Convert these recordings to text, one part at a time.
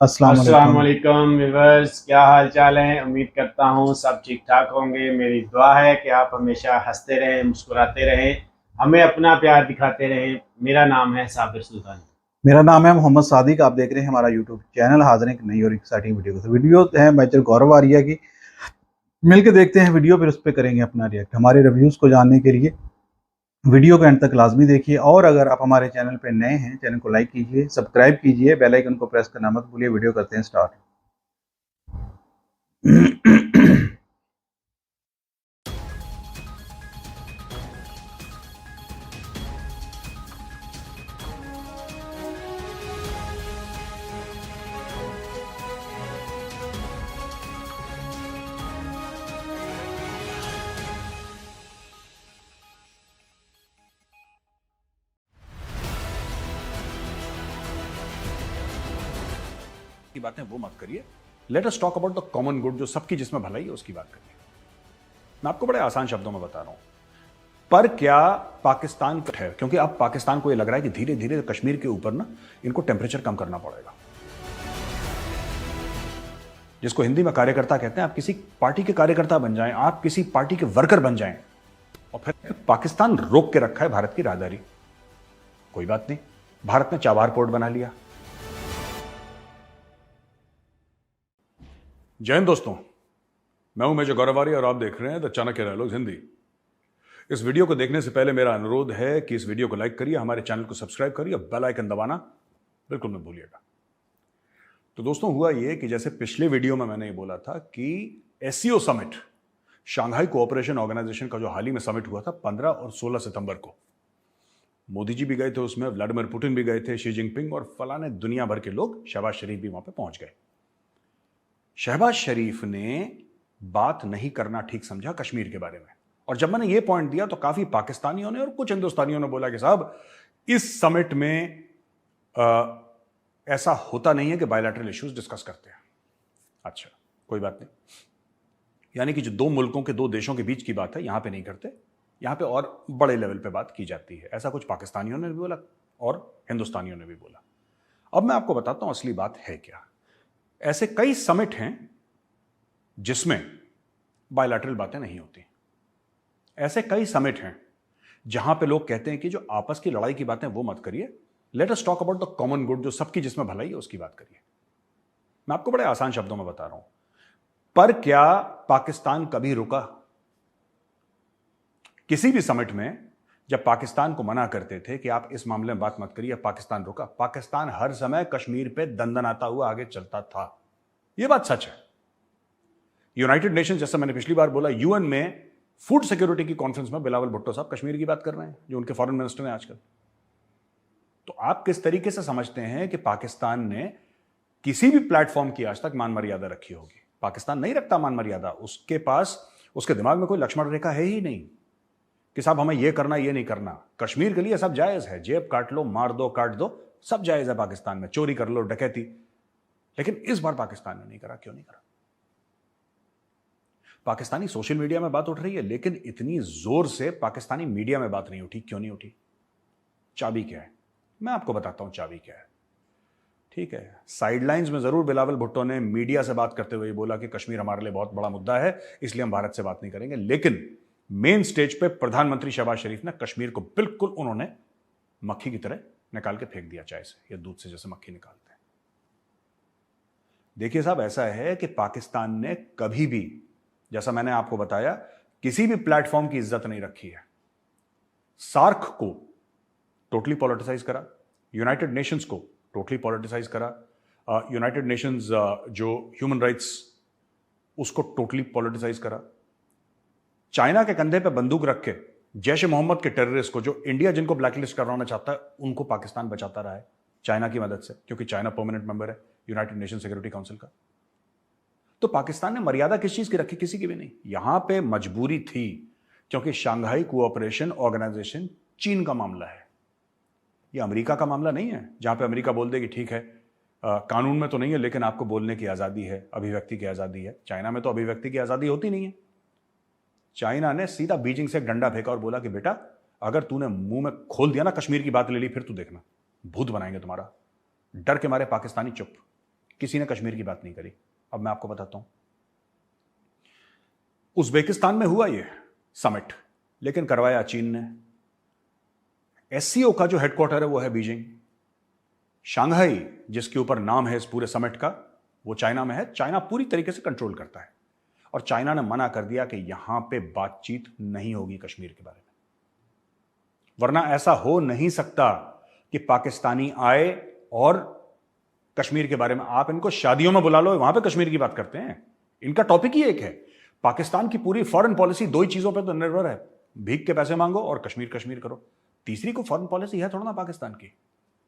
अस्सलाम अस्सलाम वालेकुम। वालेकुम व्यूअर्स, क्या हाल चाल है। उम्मीद करता हूँ सब ठीक ठाक होंगे। मेरी दुआ है कि आप हमेशा हंसते रहें, मुस्कुराते रहें, हमें अपना प्यार दिखाते रहें। मेरा नाम है साबिर सुल्तान। मेरा नाम है मोहम्मद सादिक। आप देख रहे हैं हमारा यूट्यूब चैनल। हाजिर हैं एक नई और एक्साइटिंग वीडियो को। वीडियो है मेजर गौरव आर्या की। मिलके देखते हैं वीडियो, फिर उस पर करेंगे अपना रिएक्ट। हमारे रिव्यूज़ को जानने के लिए वीडियो को एंड तक लाजमी देखिए। और अगर आप हमारे चैनल पर नए हैं, चैनल को लाइक कीजिए, सब्सक्राइब कीजिए, बेल आइकन को प्रेस करना मत भूलिए। वीडियो करते हैं स्टार्ट। की बातें वो मत करिए। Let us talk about the common good, जो सबकी जिसमें भलाई है उसकी बात करिए। मैं आपको बड़े आसान शब्दों में बता रहा हूं। पर क्या पाकिस्तान है, क्योंकि अब पाकिस्तान को यह लग रहा है कि धीरे धीरे कश्मीर के ऊपर ना इनको टेम्परेचर कम करना पड़ेगा। जिसको हिंदी में कार्यकर्ता कहते हैं। आप किसी पार्टी के कार्यकर्ता बन जाएं, आप किसी पार्टी के वर्कर बन जाएं, और फिर पाकिस्तान रोक के रखा है भारत की राहदारी। कोई बात नहीं, भारत ने चाबार पोर्ट बना लिया। जय हिंद दोस्तों, मैं हूं मेजर गौरव आर्या और आप देख रहे हैं द चाणक्य डायलॉग्स हिंदी। इस वीडियो को देखने से पहले मेरा अनुरोध है कि इस वीडियो को लाइक करिए, हमारे चैनल को सब्सक्राइब करिए और बेल आइकन दबाना बिल्कुल मत भूलिएगा। तो दोस्तों, हुआ यह कि जैसे पिछले वीडियो में मैंने ये बोला था कि SCO summit, Shanghai cooperation organisation का जो हाल ही में समिट हुआ था 15 और 16 सितंबर को, मोदी जी भी गए थे उसमें, व्लादिमीर पुतिन भी गए थे, शी जिनपिंग और फलाने दुनिया भर के लोग, शहबाज शरीफ भी वहां पे पहुंच गए। शहबाज शरीफ ने बात नहीं करना ठीक समझा कश्मीर के बारे में। और जब मैंने यह पॉइंट दिया तो काफी पाकिस्तानियों ने और कुछ हिंदुस्तानियों ने बोला कि साहब, इस समिट में ऐसा होता नहीं है कि बायलैटरल इश्यूज डिस्कस करते हैं। अच्छा, कोई बात नहीं। यानी कि जो दो मुल्कों के, दो देशों के बीच की बात है, यहां पे नहीं करते, यहां पे और बड़े लेवल पे बात की जाती है। ऐसा कुछ पाकिस्तानियों ने भी बोला और हिंदुस्तानियों ने भी बोला। अब मैं आपको बताता हूं असली बात है क्या। ऐसे कई समिट हैं जिसमें बायलैटरल बातें नहीं होती। ऐसे कई समिट हैं जहां पे लोग कहते हैं कि जो आपस की लड़ाई की बातें वो मत करिए, let us talk about the common good, जो सबकी जिसमें भलाई है उसकी बात करिए। मैं आपको बड़े आसान शब्दों में बता रहा हूं। पर क्या पाकिस्तान कभी रुका? किसी भी समिट में जब पाकिस्तान को मना करते थे कि आप इस मामले में बात मत करिए, पाकिस्तान रुका? पाकिस्तान हर समय कश्मीर पे दंदनाता हुआ आगे चलता था। यह बात सच है। यूनाइटेड नेशन, जैसा मैंने पिछली बार बोला, यूएन में फूड सिक्योरिटी की कॉन्फ्रेंस में बिलावल भुट्टो साहब कश्मीर की बात कर रहे हैं, जो उनके फॉरेन मिनिस्टर हैं आजकल। तो आप किस तरीके से समझते हैं कि पाकिस्तान ने किसी भी प्लेटफॉर्म की आज तक मान मर्यादा रखी होगी? पाकिस्तान नहीं रखता मान मर्यादा। उसके पास, उसके दिमाग में कोई लक्ष्मण रेखा है ही नहीं कि साहब हमें यह करना, यह नहीं करना। कश्मीर के लिए सब जायज है, जेब काट लो, मार दो, काट दो, सब जायज है पाकिस्तान में। चोरी कर लो, डकैती। लेकिन इस बार पाकिस्तान ने नहीं करा। क्यों नहीं करा? पाकिस्तानी सोशल मीडिया में बात उठ रही है, लेकिन इतनी जोर से पाकिस्तानी मीडिया में बात नहीं उठी। क्यों नहीं उठी? चाबी क्या है? मैं आपको बताता हूं चाबी क्या है। ठीक है, साइडलाइंस में जरूर बिलावल भुट्टो ने मीडिया से बात करते हुए बोला कि कश्मीर हमारे लिए बहुत बड़ा मुद्दा है, इसलिए हम भारत से बात नहीं करेंगे। लेकिन मेन स्टेज पे प्रधानमंत्री शहबाज शरीफ ने कश्मीर को बिल्कुल उन्होंने मक्खी की तरह निकाल के फेंक दिया, चाय से या दूध से जैसे मक्खी निकालते हैं। देखिए साहब, ऐसा है कि पाकिस्तान ने कभी भी, जैसा मैंने आपको बताया, किसी भी प्लेटफॉर्म की इज्जत नहीं रखी है। सार्क को टोटली पॉलिटिसाइज करा, यूनाइटेड नेशंस को टोटली पॉलिटिसाइज करा, यूनाइटेड नेशंस जो ह्यूमन राइट्स, उसको टोटली पॉलिटिसाइज करा। चाइना के कंधे पे बंदूक रख के जैश ए मोहम्मद के टेररिस्ट को, जो इंडिया जिनको ब्लैकलिस्ट करवाना चाहता है, उनको पाकिस्तान बचाता रहा है चाइना की मदद से, क्योंकि चाइना परमानेंट मेंबर है यूनाइटेड नेशन सिक्योरिटी काउंसिल का। तो पाकिस्तान ने मर्यादा किस चीज की रखी? किसी की भी नहीं। यहां पे मजबूरी थी, क्योंकि शांघाई कोऑपरेशन ऑर्गेनाइजेशन चीन का मामला है, यह अमेरिका का मामला नहीं है। जहां पे अमेरिका बोल दे कि ठीक है, कानून में तो नहीं है, लेकिन आपको बोलने की आजादी है, अभिव्यक्ति की आजादी है। चाइना में तो अभिव्यक्ति की आजादी होती नहीं है। चाइना ने सीधा बीजिंग से एक डंडा फेंका और बोला कि बेटा, अगर तूने मुंह में खोल दिया ना, कश्मीर की बात ले ली, फिर तू देखना, भूत बनाएंगे तुम्हारा। डर के मारे पाकिस्तानी चुप। किसी ने कश्मीर की बात नहीं करी। अब मैं आपको बताता हूं, उज्बेकिस्तान में हुआ ये समिट, लेकिन करवाया चीन ने। एससीओ का जो हेडक्वार्टर है वो है बीजिंग। शंघाई, जिसके ऊपर नाम है इस पूरे समिट का, वो चाइना में है। चाइना पूरी तरीके से कंट्रोल करता है और चाइना ने मना कर दिया कि यहां पे बातचीत नहीं होगी कश्मीर के बारे में। वरना ऐसा हो नहीं सकता कि पाकिस्तानी आए और कश्मीर के बारे में, आप इनको शादियों में बुला लो, वहां पे कश्मीर की बात करते हैं। इनका टॉपिक ही एक है। पाकिस्तान की पूरी फॉरेन पॉलिसी दो ही चीजों पे तो निर्भर है, भीख के पैसे मांगो और कश्मीर कश्मीर करो। तीसरी को फॉरेन पॉलिसी है थोड़ा ना पाकिस्तान की।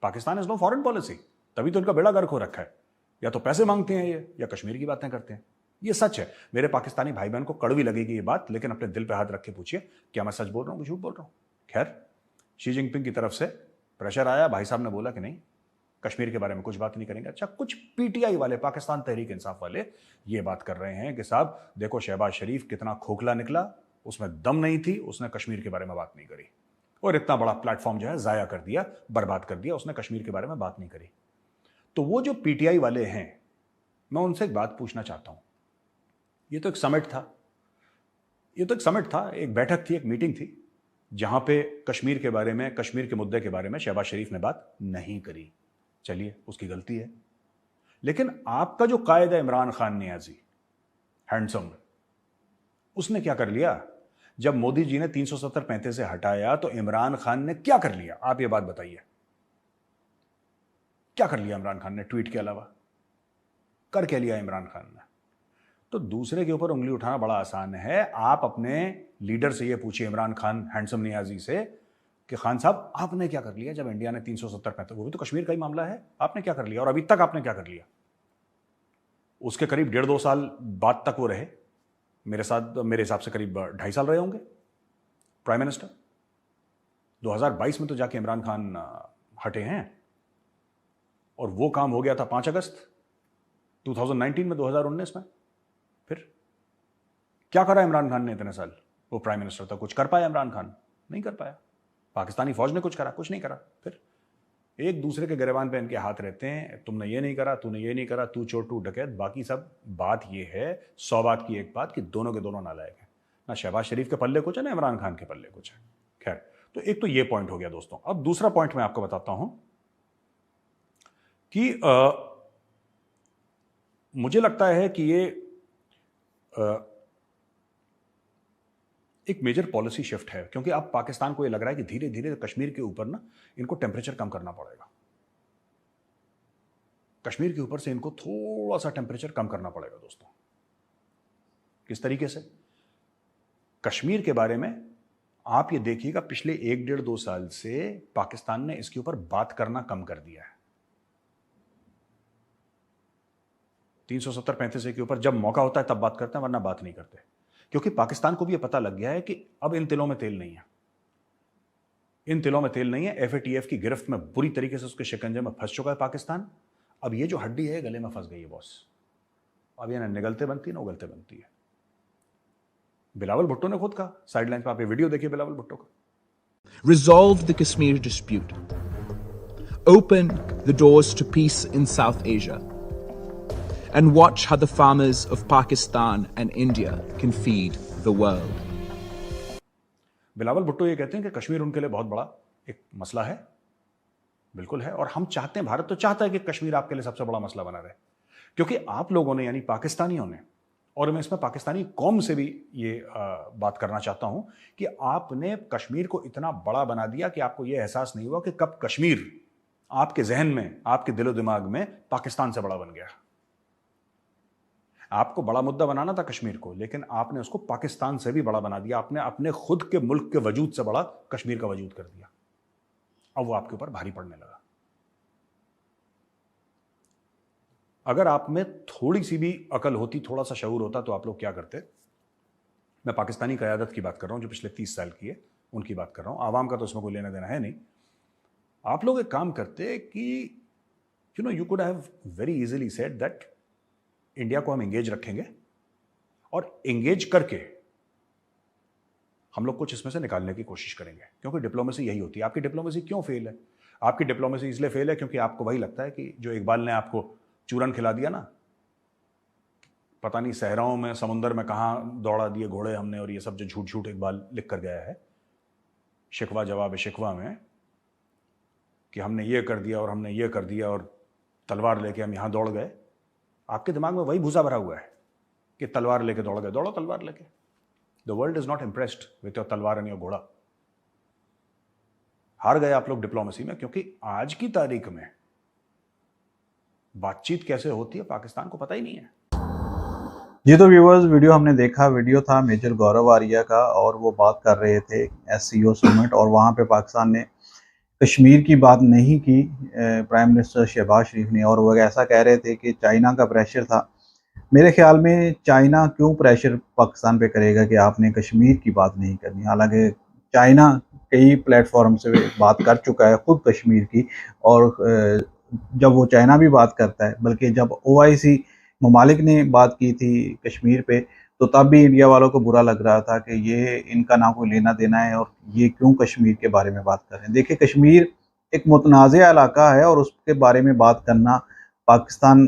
Pakistan is no foreign policy, तभी तो इनका बेड़ा गर्क हो रखा है। या तो पैसे मांगते हैं ये, या कश्मीर की बातें करते हैं। ये सच है। मेरे पाकिस्तानी भाई बहन को कड़वी लगेगी ये बात, लेकिन अपने दिल पे हाथ रख के पूछिए, क्या मैं सच बोल रहा हूं कि झूठ बोल रहा हूं। खैर, शी जिनपिंग की तरफ से प्रेशर आया, भाई साहब ने बोला कि नहीं, कश्मीर के बारे में कुछ बात नहीं करेंगे। अच्छा, कुछ पीटीआई वाले, पाकिस्तान तहरीक इंसाफ वाले ये बात कर रहे हैं कि साहब देखो शहबाज शरीफ कितना खोखला निकला, उसमें दम नहीं थी, उसने कश्मीर के बारे में बात नहीं करी और इतना बड़ा प्लेटफॉर्म जो है जाया कर दिया, बर्बाद कर दिया, उसने कश्मीर के बारे में बात नहीं करी। तो वो जो पीटीआई वाले हैं, मैं उनसे एक बात पूछना चाहता हूं। ये तो एक समिट था, एक बैठक थी, एक मीटिंग थी, जहां पे कश्मीर के बारे में, कश्मीर के मुद्दे के बारे में शहबाज शरीफ ने बात नहीं करी। चलिए, उसकी गलती है। लेकिन आपका जो कायद है इमरान खान नियाजी, हैंडसम, उसने क्या कर लिया? जब मोदी जी ने 370-35 से हटाया तो इमरान खान ने क्या कर लिया? आप ये बात बताइए, क्या कर लिया इमरान खान ने? ट्वीट के अलावा कर क्या लिया इमरान खान ने? तो दूसरे के ऊपर उंगली उठाना बड़ा आसान है। आप अपने लीडर से ये पूछिए, इमरान खान हैंडसम नियाजी से, कि खान साहब आपने क्या कर लिया जब इंडिया ने 370-35, वो भी तो कश्मीर का ही मामला है, आपने क्या कर लिया और अभी तक आपने क्या कर लिया? उसके करीब 1.5-2 साल बाद तक वो रहे मेरे साथ, मेरे हिसाब से करीब 2.5 साल रहे होंगे प्राइम मिनिस्टर। 2022 में तो जाके इमरान खान हटे हैं और वो काम हो गया था 5 अगस्त 2019 में, 2019 में। फिर क्या करा इमरान खान ने इतने साल? वो प्राइम मिनिस्टर था, कुछ कर पाया इमरान खान? नहीं कर पाया। पाकिस्तानी फौज ने कुछ करा? कुछ नहीं करा। फिर एक दूसरे के गिरबान पे इनके हाथ रहते हैं, तुमने ये नहीं करा, तूने ये नहीं करा, तू चोर तू डकैत, बाकी सब। बात ये है 100 बात की एक बात कि दोनों के दोनों नालायक हैं। ना शहबाज शरीफ के पल्ले कुछ है, ना इमरान खान के पल्ले कुछ है। खैर, तो एक तो ये पॉइंट हो गया दोस्तों। अब दूसरा पॉइंट मैं आपको बताता हूं कि मुझे लगता है कि ये एक मेजर पॉलिसी शिफ्ट है, क्योंकि अब पाकिस्तान को ये लग रहा है कि धीरे धीरे कश्मीर के ऊपर ना इनको टेम्परेचर कम करना पड़ेगा। कश्मीर के ऊपर से इनको थोड़ा सा टेम्परेचर कम करना पड़ेगा दोस्तों। किस तरीके से? कश्मीर के बारे में आप ये देखिएगा, पिछले 1-1.5-2 साल से पाकिस्तान ने इसके ऊपर बात करना कम कर दिया है। 370-35 के ऊपर जब मौका होता है तब बात करते हैं, वरना बात नहीं करते, क्योंकि पाकिस्तान को भी यह पता लग गया है कि अब इन तिलों में तेल नहीं है। इन तिलों में तेल नहीं है। एफएटीएफ की गिरफ्त में बुरी तरीके से उसके शिकंजे में फंस चुका है पाकिस्तान। अब ये जो हड्डी है गले में फंस गई है बॉस। अब ये ना निगलते बनती ना उगलते बनती है। बिलावल भुट्टो ने खुद कहा साइडलाइन पे, आप ये वीडियो देखिए बिलावल भुट्टो का। Resolve the Kashmir dispute. Open the doors to peace in South Asia. And watch how the farmers of Pakistan and India can feed the world. Bilawal Bhutto ये कहते हैं कि कश्मीर उनके लिए बहुत बड़ा एक मसला है। बिल्कुल है, और हम चाहते हैं, भारत तो चाहता है कि कश्मीर आपके लिए सबसे बड़ा मसला बना रहे, क्योंकि आप लोगों ने, यानी पाकिस्तानियों ने, और मैं इसमें पाकिस्तानी कौम से भी ये बात करना चाहता हूं कि आपने कश्मीर को इतना बड़ा बना दिया कि आपको ये एहसास नहीं हुआ कि कब कश्मीर आपके जहन में, आपके दिलो दिमाग में पाकिस्तान से बड़ा बन गया। आपको बड़ा मुद्दा बनाना था कश्मीर को, लेकिन आपने उसको पाकिस्तान से भी बड़ा बना दिया। आपने अपने खुद के मुल्क के वजूद से बड़ा कश्मीर का वजूद कर दिया। अब वो आपके ऊपर भारी पड़ने लगा। अगर आप में थोड़ी सी भी अकल होती, थोड़ा सा शऊर होता, तो आप लोग क्या करते? मैं पाकिस्तानी क़यादत की बात कर रहा हूं जो पिछले 30 साल की है, उनकी बात कर रहा हूं। आवाम का तो इसमें कोई लेना देना है नहीं। आप लोग एक काम करते कि you could have very easily said that India को हम एंगेज रखेंगे और एंगेज करके हम लोग कुछ इसमें से निकालने की कोशिश करेंगे, क्योंकि डिप्लोमेसी यही होती है। आपकी डिप्लोमेसी क्यों फेल है? आपकी डिप्लोमेसी इसलिए फेल है क्योंकि आपको वही लगता है कि जो इकबाल ने आपको चूरन खिला दिया ना, पता नहीं सहराओं में समुंदर में कहाँ दौड़ा दिए घोड़े हमने, और ये सब जो झूठ झूठ इकबाल लिख कर गया है शिकवा जवाब शिकवा में कि हमने ये कर दिया और हमने ये कर दिया और तलवार लेके हम यहां दौड़ गए। आपके दिमाग में वही भूसा भरा हुआ है कि तलवार लेके दौड़ गए। दौड़ो तलवार लेके। The world is not impressed with your तलवार एंड योर घोड़ा। हार गए आप लोग डिप्लोमेसी में, क्योंकि आज की तारीख में बातचीत कैसे होती है पाकिस्तान को पता ही नहीं है। जी तो व्यूअर्स, वीडियो हमने देखा, वीडियो था मेजर गौरव आर्या का, और वो बात कर रहे थे SCO समिट, और वहाँ पे पाकिस्तान ने कश्मीर की बात नहीं की प्राइम मिनिस्टर शहबाज शरीफ ने, और वो ऐसा कह रहे थे कि चाइना का प्रेशर था। मेरे ख्याल में चाइना क्यों प्रेशर पाकिस्तान पे करेगा कि आपने कश्मीर की बात नहीं करनी। हालांकि चाइना कई प्लेटफॉर्म से बात कर चुका है खुद कश्मीर की, और जब वो चाइना भी बात करता है, बल्कि जब OIC ममालिक ने बात की थी कश्मीर पे, तो तब भी इंडिया वालों को बुरा लग रहा था कि ये इनका ना कोई लेना देना है और ये क्यों कश्मीर के बारे में बात कर रहे हैं। देखिए, कश्मीर एक मुतनाज़ा इलाका है और उसके बारे में बात करना पाकिस्तान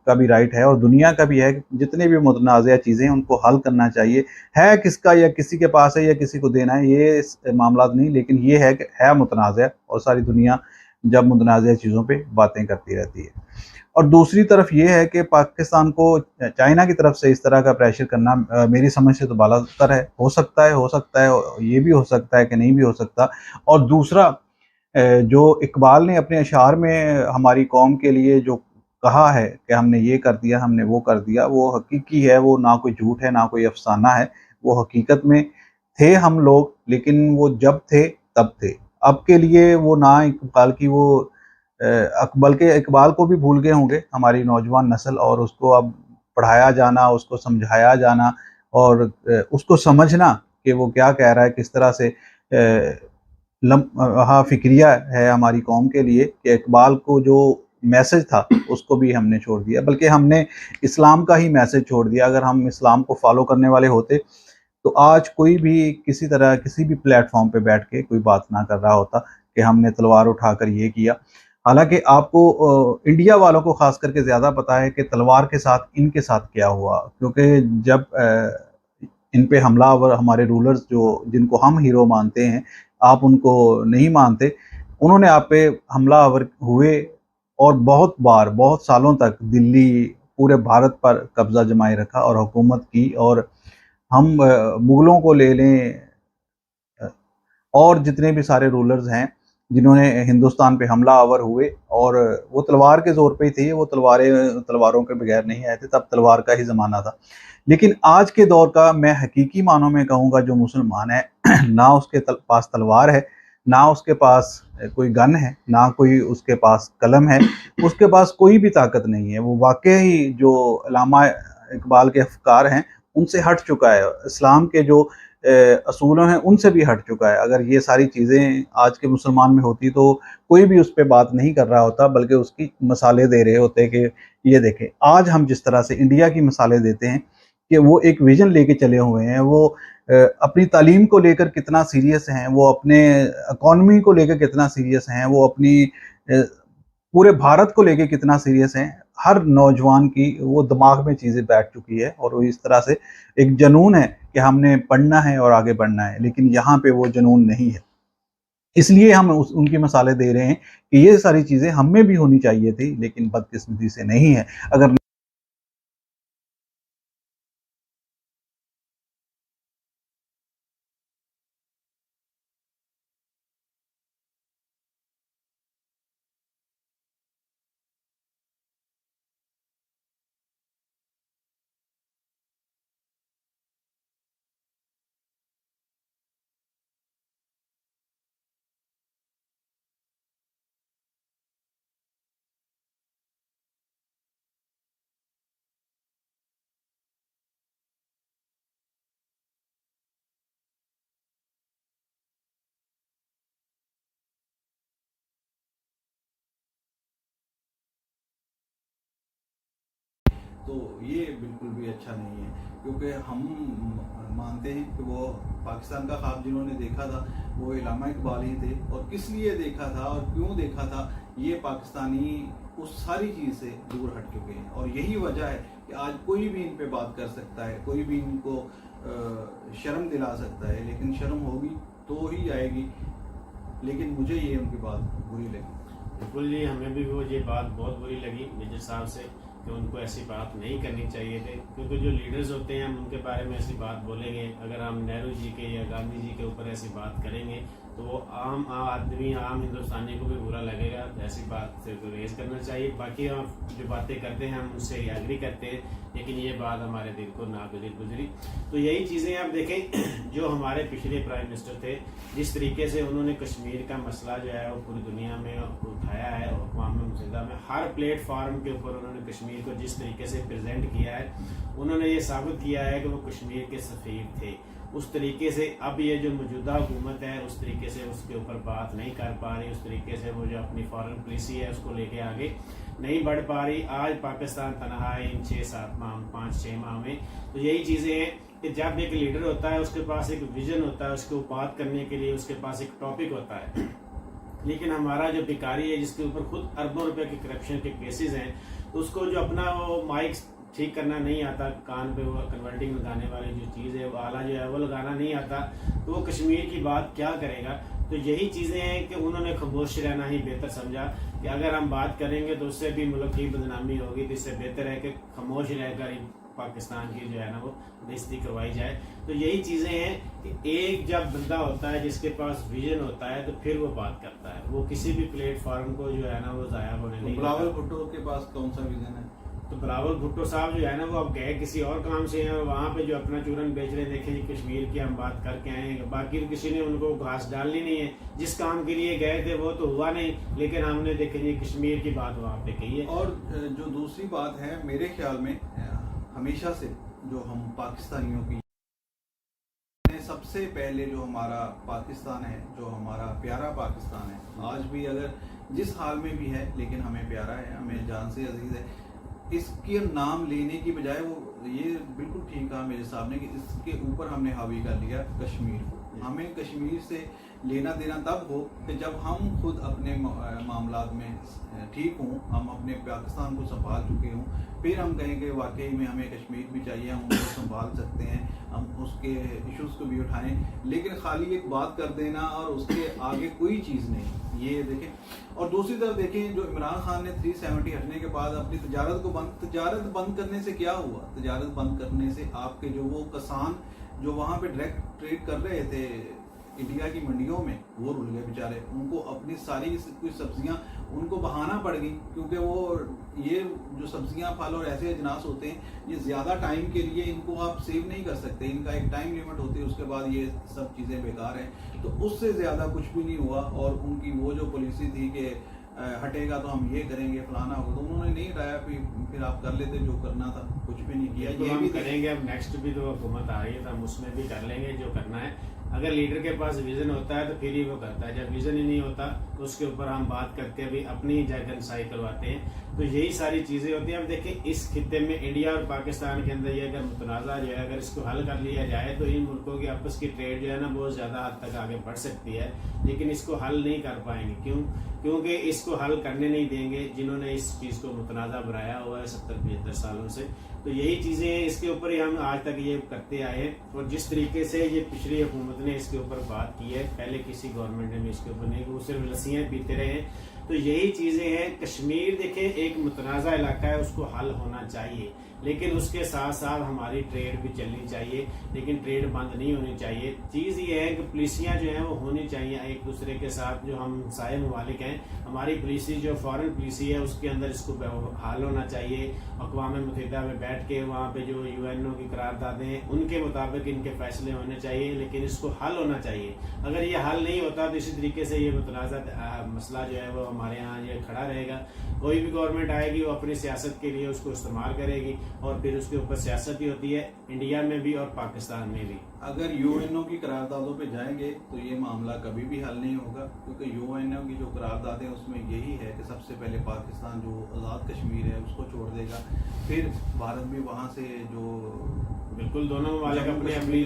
का भी राइट है और दुनिया का भी है। जितने भी मुतनाज़ा चीज़ें हैं उनको हल करना चाहिए। है किसका या किसी के पास है या किसी को देना है, ये मामला नहीं, लेकिन ये है कि है मुतनाज़ा, और सारी दुनिया जब मुतनाज़ा चीज़ों पे बातें करती रहती है। और दूसरी तरफ ये है कि पाकिस्तान को चाइना की तरफ से इस तरह का प्रेशर करना मेरी समझ से तो बालातर है। हो सकता है, ये भी हो सकता है कि नहीं भी हो सकता। और दूसरा, जो इकबाल ने अपने अशार में हमारी कौम के लिए जो कहा है कि हमने ये कर दिया, हमने वो कर दिया, वो हकीकी है, वो ना कोई झूठ है ना कोई अफसाना है। वो हकीकत में थे हम लोग, लेकिन वो जब थे तब थे। अब के लिए वो ना इकबाल की वो बल्कि इकबाल को भी भूल गए होंगे हमारी नौजवान नस्ल, और उसको अब पढ़ाया जाना, उसको समझाया जाना और उसको समझना कि वो क्या कह रहा है, किस तरह से फिक्रिया है हमारी कौम के लिए, कि इकबाल को जो मैसेज था उसको भी हमने छोड़ दिया, बल्कि हमने इस्लाम का ही मैसेज छोड़ दिया। अगर हम इस्लाम को फॉलो करने वाले होते तो आज कोई भी किसी तरह किसी भी प्लेटफॉर्म पे बैठ के कोई बात ना कर रहा होता कि हमने तलवार उठाकर ये किया। हालांकि आपको इंडिया वालों को खास करके ज़्यादा पता है कि तलवार के साथ इनके साथ क्या हुआ, क्योंकि जब इन पे हमलावर हमारे रूलर्स जिनको हम हीरो मानते हैं, आप उनको नहीं मानते, उन्होंने आप पे हमलावर हुए और बहुत बार, बहुत सालों तक दिल्ली, पूरे भारत पर कब्जा जमाए रखा और हुकूमत की। और हम मुग़लों को ले लें और जितने भी सारे रूलर्स हैं जिन्होंने हिंदुस्तान पे हमला आवर हुए, और वो तलवार के ज़ोर पे ही थे, वो तलवारों के बगैर नहीं आए थे, तब तलवार का ही ज़माना था। लेकिन आज के दौर का मैं हकीकी मानों में कहूँगा, जो मुसलमान है ना उसके पास तलवार है, ना उसके पास कोई गन है, ना कोई उसके पास कलम है, उसके पास कोई भी ताकत नहीं है। वो वाकई जो अल्लामा इकबाल के अफकार हैं उनसे हट चुका है, इस्लाम के जो असूलों हैं उनसे भी हट चुका है। अगर ये सारी चीज़ें आज के मुसलमान में होती तो कोई भी उस पर बात नहीं कर रहा होता, बल्कि उसकी मिसालें दे रहे होते कि ये देखें आज हम जिस तरह से इंडिया की मिसालें देते हैं कि वो एक विजन लेके चले हुए हैं, वो अपनी तालीम को लेकर कितना सीरियस हैं, वो अपने इकॉनमी को लेकर कितना सीरियस हैं, वो अपनी पूरे भारत को लेकर कितना सीरियस हैं। हर नौजवान की वो दिमाग में चीज़ें बैठ चुकी है और वो इस तरह से एक जुनून है कि हमने पढ़ना है और आगे बढ़ना है, लेकिन यहाँ पे वो जुनून नहीं है। इसलिए हम उनकी मिसालें दे रहे हैं कि ये सारी चीज़ें हम में भी होनी चाहिए थी, लेकिन बदकिस्मती से नहीं है। अगर तो ये बिल्कुल भी अच्छा नहीं है, क्योंकि हम मानते हैं कि वो पाकिस्तान का ख्वाब जिन्होंने देखा था वो अल्लामा इकबाल ही थे, और किस लिए देखा था और क्यों देखा था ये पाकिस्तानी उस सारी चीज़ से दूर हट चुके हैं। और यही वजह है कि आज कोई भी इन पे बात कर सकता है, कोई भी इनको शर्म दिला सकता है, लेकिन शर्म होगी तो ही आएगी। लेकिन मुझे ये उनकी बात बुरी लगी। बिल्कुल जी, हमें भी वो ये बात बहुत बुरी लगी मेजर साहब से कि उनको ऐसी बात नहीं करनी चाहिए थे, क्योंकि जो लीडर्स होते हैं हम उनके बारे में ऐसी बात बोलेंगे, अगर हम नेहरू जी के या गांधी जी के ऊपर ऐसी बात करेंगे तो वो आम आदमी, आम हिंदुस्तानी को भी बुरा लगेगा। ऐसी बात से तो रेज करना चाहिए। बाकी हम जो बातें करते हैं हम उससे एग्री करते हैं, लेकिन ये बात हमारे दिल को ना गुजरी। तो यही चीज़ें आप देखें, जो हमारे पिछले प्राइम मिनिस्टर थे, जिस तरीके से उन्होंने कश्मीर का मसला जो है वो पूरी दुनिया में उठाया है, अक़वाम मुत्तहिदा में हर प्लेटफार्म के ऊपर उन्होंने कश्मीर को जिस तरीके से प्रेजेंट किया है, उन्होंने ये साबित किया है कि वो कश्मीर के सफ़ीर थे। उस तरीके से अब ये जो मौजूदा हुकूमत है उस तरीके से उसके ऊपर बात नहीं कर पा रही, उस तरीके से वो जो अपनी फॉरेन पॉलिसी है उसको लेके आगे नहीं बढ़ पा रही। आज पाकिस्तान तनहा है इन 6-7 माह, 5-6 माह में। तो यही चीज़ें हैं कि जब एक लीडर होता है उसके पास एक विजन होता है, उसको बात करने के लिए उसके पास एक टॉपिक होता है, लेकिन हमारा जो भिखारी है जिसके ऊपर खुद अरबों रुपए के करप्शन के केसेस हैं, तो उसको जो अपना वो माइक ठीक करना नहीं आता, कान पे वो कन्वर्टिंग लगाने वाली जो चीज़ है वो आला जो है वो लगाना नहीं आता, तो वो कश्मीर की बात क्या करेगा। तो यही चीज़ें हैं कि उन्होंने खामोश रहना ही बेहतर समझा कि अगर हम बात करेंगे तो उससे भी मुल्क की बदनामी होगी, तो इससे बेहतर है कि खामोश रहकर ही पाकिस्तान की जो है ना वो बेइज्जती करवाई जाए। तो यही चीज़ें हैं कि एक जब बंदा होता है जिसके पास विजन होता है तो फिर वो बात करता है, वो किसी भी प्लेटफॉर्म को जो है ना वो ज़ाया होने नहीं देता। बिलावल भुट्टो के पास कौन सा विजन है? तो बिलावल भुट्टो साहब जो है ना वो अब गए किसी और काम से हैं और वहाँ पे जो अपना चूरन बेच रहे, देखे जी कश्मीर की हम बात करके आए हैं, बाकी तो किसी ने उनको घास डालनी नहीं है। जिस काम के लिए गए थे वो तो हुआ नहीं, लेकिन हमने देखे जी कश्मीर की बात वहाँ पे कही है। और जो दूसरी बात है, मेरे ख्याल में हमेशा से जो हम पाकिस्तानियों की सबसे पहले जो हमारा पाकिस्तान है, जो हमारा प्यारा पाकिस्तान है, आज भी अगर जिस हाल में भी है लेकिन हमें प्यारा है, हमें जान से अजीज है। इसके नाम लेने की बजाय वो ये बिल्कुल ठीक कहा मेरे साहब ने कि इसके ऊपर हमने हावी कर लिया कश्मीर को। हमें कश्मीर से लेना देना तब हो कि जब हम खुद अपने मामलात में ठीक हों, हम अपने पाकिस्तान को संभाल चुके हों, फिर हम कहें कि वाकई में हमें कश्मीर भी चाहिए, हम उसको संभाल सकते हैं, हम उसके इश्यूज़ को भी उठाएं। लेकिन खाली एक बात कर देना और उसके आगे कोई चीज़ नहीं, ये देखें। और दूसरी तरफ देखें, जो इमरान खान ने 370 हटने के बाद अपनी तजारत बंद करने से क्या हुआ? तजारत बंद करने से आपके जो वो किसान जो वहाँ पे डायरेक्ट ट्रेड कर रहे थे इंडिया की मंडियों में, वो रुल गए बेचारे। उनको अपनी सारी कुछ सब्जियां उनको बहाना पड़ गई, क्योंकि वो ये जो सब्जियां, फल और ऐसे अजनास होते हैं, ये ज़्यादा टाइम के लिए इनको आप सेव नहीं कर सकते, इनका एक टाइम लिमिट होती है, उसके बाद ये सब चीज़ें बेकार हैं। तो उससे ज़्यादा कुछ भी नहीं हुआ। और उनकी वो जो पॉलिसी थी कि हटेगा तो हम ये करेंगे, फलाना होगा, तो उन्होंने नहीं हटाया। फिर आप कर लेते जो करना था, कुछ भी नहीं किया। ये भी करेंगे, अब नेक्स्ट भी तो हुकूमत आ रही है तो हम उसमें भी कर लेंगे जो करना है। अगर लीडर के पास विजन होता है तो फिर ही वो करता है, जब विजन ही नहीं होता तो उसके ऊपर हम बात करके भी अपनी ही जगनसाई करवाते हैं। तो यही सारी चीज़ें होती हैं। अब देखिए इस खित्ते में इंडिया और पाकिस्तान के अंदर ये अगर मुतनाज़ा जो है अगर इसको हल कर लिया जाए तो इन मुल्कों की आपस की ट्रेड जो है ना बहुत ज़्यादा हद तक आगे बढ़ सकती है, लेकिन इसको हल नहीं कर पाएंगे। क्योंकि इसको हल करने नहीं देंगे जिन्होंने इस चीज़ को मुतनाज़ा बनाया हुआ है 70-75 सालों से। तो यही चीज़ें इसके ऊपर ही हम आज तक ये करते आए हैं। और जिस तरीके से ये पिछली हुकूमत ने इसके ऊपर बात की है, पहले किसी गवर्नमेंट ने भी इसके ऊपर नहीं, वो सिर्फ लस्सियाँ पीते रहे हैं। तो यही चीज़ें हैं। कश्मीर देखें एक मुतनाज़ा इलाका है, उसको हल होना चाहिए, लेकिन उसके साथ साथ हमारी ट्रेड भी चलनी चाहिए, लेकिन ट्रेड बंद नहीं होनी चाहिए। चीज़ ये है कि पुलिसियाँ जो हैं वो होनी चाहिए एक दूसरे के साथ। जो हम साए ममालिक हैं, हमारी पुलिसी जो फॉरेन पुलिसी है उसके अंदर इसको हाल होना चाहिए। अक़वाम मुत्तहिदा में बैठ के वहाँ पे जो UNO की करारदादें हैं उनके मुताबिक इनके फैसले होने चाहिए, लेकिन इसको हल होना चाहिए। अगर ये हल नहीं होता तो इसी तरीके से ये मुतनाज़ा मसला जो है वो हमारे यहाँ ये खड़ा रहेगा। कोई भी गवर्नमेंट आएगी वो अपनी सियासत के लिए उसको इस्तेमाल करेगी और फिर उसके ऊपर सियासत ही होती है, इंडिया में भी और पाकिस्तान में भी। अगर UNO की करारदादों पे जाएंगे तो ये मामला कभी भी हल नहीं होगा, क्योंकि UNO की जो करारदादें उसमें यही है कि सबसे पहले पाकिस्तान जो आज़ाद कश्मीर है उसको छोड़ देगा, फिर भारत भी वहाँ से जो बिल्कुल दोनों वाले अपने अपनी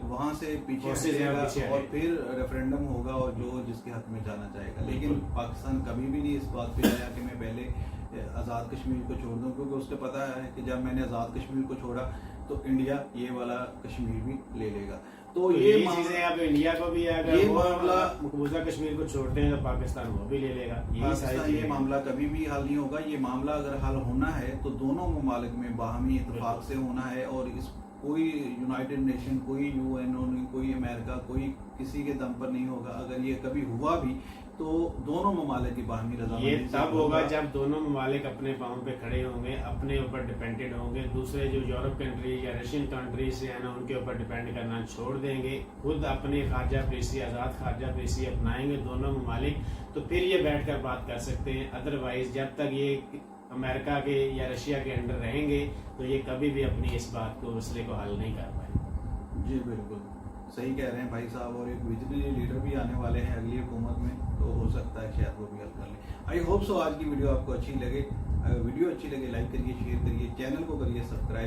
वहाँ से पीछे हटेगा और फिर रेफरेंडम होगा और जो जिसके हक में जाना चाहेगा। लेकिन पाकिस्तान कभी भी नहीं इस बात पे आया कि मैं पहले आज़ाद कश्मीर को छोड़ दूं, क्योंकि उसको पता है कि जब मैंने आज़ाद कश्मीर को छोड़ा तो इंडिया ये वाला कश्मीर भी ले लेगा। तो ये चीजें अब इंडिया को भी अगर ये वो मामला मकबूजा कश्मीर को छोड़ते हैं तो पाकिस्तान वो भी ले लेगा। ये मामला कभी भी हल नहीं होगा। ये मामला अगर हल होना है तो दोनों ममालिक में बाहमी इत्तेफाक से होना है, और इस कोई यूनाइटेड नेशन, कोई यूएन, कोई अमेरिका, कोई किसी के दम पर नहीं होगा। अगर ये कभी हुआ भी तो दोनों ममालिक की बाहमी रज़ामंदी ये तब होगा जब दोनों ममालिक अपने पाँव पे खड़े होंगे, अपने ऊपर डिपेंडेंट होंगे, दूसरे जो यूरोप कंट्री या रशियन कंट्री से है ना उनके ऊपर डिपेंड करना छोड़ देंगे, खुद अपने खारजा पॉलिसी, आज़ाद खारजा पॉलिसी अपनाएंगे दोनों ममालिक, तो फिर ये बैठकर बात कर सकते हैं। अदरवाइज जब तक ये अमेरिका के या रशिया के अंडर रहेंगे तो ये कभी भी अपनी इस बात को, मसले को हल नहीं कर पाएंगे। जी बिल्कुल सही कह रहे हैं भाई साहब, और एक विजनरी लीडर भी आने वाले हैं अगली हुकूमत में, तो हो सकता है शायद वो भी हल कर लें। आई होप सो आज की वीडियो आपको अच्छी लगे। अगर वीडियो अच्छी लगे लाइक करिए, शेयर करिए, चैनल को करिए सब्सक्राइब।